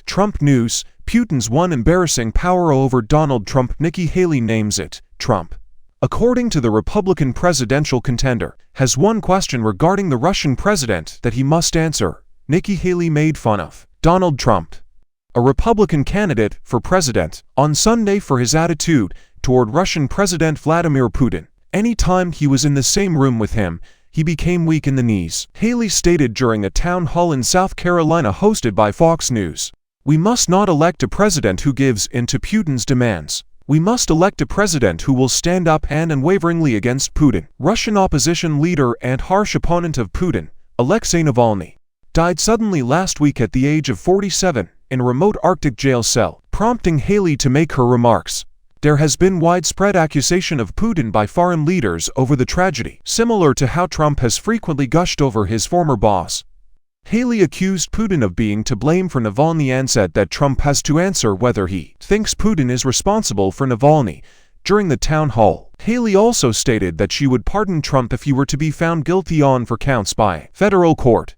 Trump news: Putin's won embarrassing power over Donald Trump. Nikki Haley names it Trump. According to the Republican presidential contender, has one question regarding the Russian president that he must answer. Nikki Haley made fun of Donald Trump, a Republican candidate for president, on Sunday for his attitude toward Russian President Vladimir Putin. Anytime he was in the same room with him, he became weak in the knees. Haley stated during a town hall in South Carolina hosted by Fox News, "We must not elect a president who gives in to Putin's demands. We must elect a president who will stand up and unwaveringly against Putin." Russian opposition leader and harsh opponent of Putin, Alexei Navalny, died suddenly last week at the age of 47 in a remote Arctic jail cell, prompting Haley to make her remarks. There has been widespread accusation of Putin by foreign leaders over the tragedy, similar to how Trump has frequently gushed over his former boss. Haley accused Putin of being to blame for Navalny and said that Trump has to answer whether he thinks Putin is responsible for Navalny. During the town hall, Haley also stated that she would pardon Trump if he were to be found guilty on 4 counts by federal court.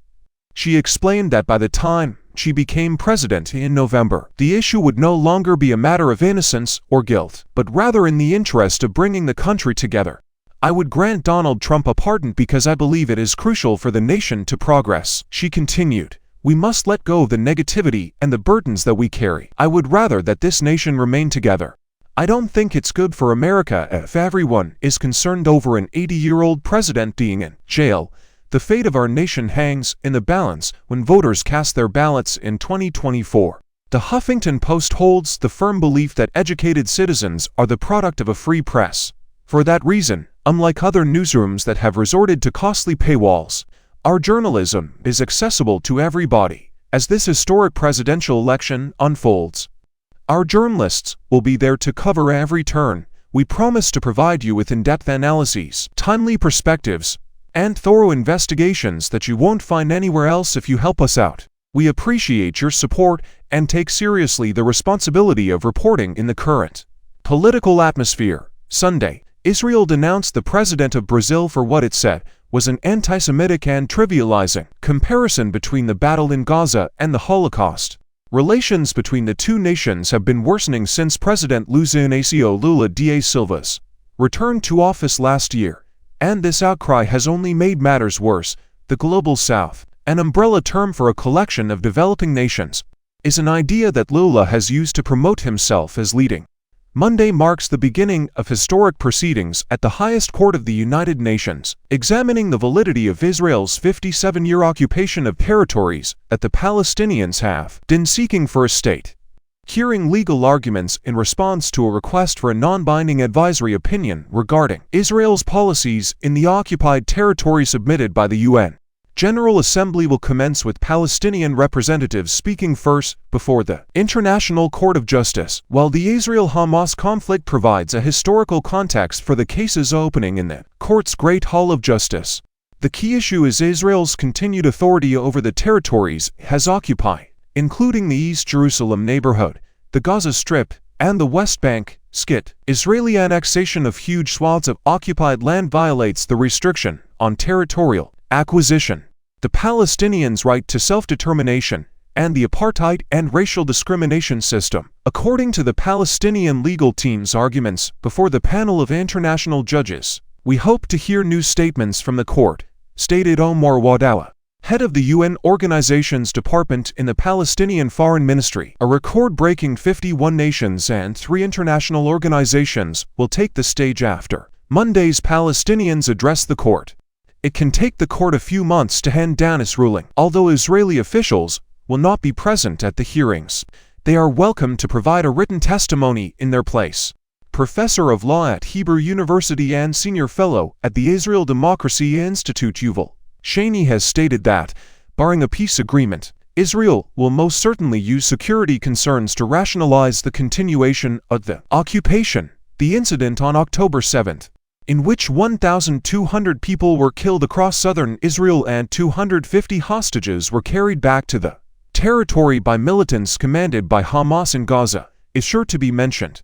She explained that by the time she became president in November, the issue would no longer be a matter of innocence or guilt, but rather in the interest of bringing the country together. "I would grant Donald Trump a pardon because I believe it is crucial for the nation to progress," she continued. "We must let go of the negativity and the burdens that we carry. I would rather that this nation remain together. I don't think it's good for America if everyone is concerned over an 80-year-old president being in jail. The fate of our nation hangs in the balance when voters cast their ballots in 2024. The Huffington Post holds the firm belief that educated citizens are the product of a free press. For that reason, unlike other newsrooms that have resorted to costly paywalls, our journalism is accessible to everybody. As this historic presidential election unfolds, our journalists will be there to cover every turn. We promise to provide you with in-depth analyses, timely perspectives, and thorough investigations that you won't find anywhere else if you help us out. We appreciate your support and take seriously the responsibility of reporting in the current political atmosphere." Sunday, Israel denounced the president of Brazil for what it said was an anti-Semitic and trivializing comparison between the battle in Gaza and the Holocaust. Relations between the two nations have been worsening since President Luiz Inácio Lula da Silva's return to office last year, and this outcry has only made matters worse. The Global South, an umbrella term for a collection of developing nations, is an idea that Lula has used to promote himself as leading. Monday marks the beginning of historic proceedings at the highest court of the United Nations, examining the validity of Israel's 57-year occupation of territories that the Palestinians have been seeking for a state. Hearing legal arguments in response to a request for a non-binding advisory opinion regarding Israel's policies in the occupied territory submitted by the UN. General Assembly will commence with Palestinian representatives speaking first before the International Court of Justice, while the Israel-Hamas conflict provides a historical context for the case's opening in the court's Great Hall of Justice. The key issue is Israel's continued authority over the territories it has occupied, including the East Jerusalem neighborhood, the Gaza Strip, and the West Bank. Israeli annexation of huge swaths of occupied land violates the restriction on territorial acquisition, the Palestinians' right to self-determination, and the apartheid and racial discrimination system. According to the Palestinian legal team's arguments before the panel of international judges, "We hope to hear new statements from the court," stated Omar Wadawa, head of the UN Organization's department in the Palestinian Foreign Ministry. A record-breaking 51 nations and 3 international organizations will take the stage after Monday's Palestinians address the court. It can take the court a few months to hand down its ruling. Although Israeli officials will not be present at the hearings, they are welcome to provide a written testimony in their place. Professor of Law at Hebrew University and Senior Fellow at the Israel Democracy Institute Yuval Shany has stated that, barring a peace agreement, Israel will most certainly use security concerns to rationalize the continuation of the occupation. The incident on October 7, in which 1,200 people were killed across southern Israel and 250 hostages were carried back to the territory by militants commanded by Hamas in Gaza, is sure to be mentioned.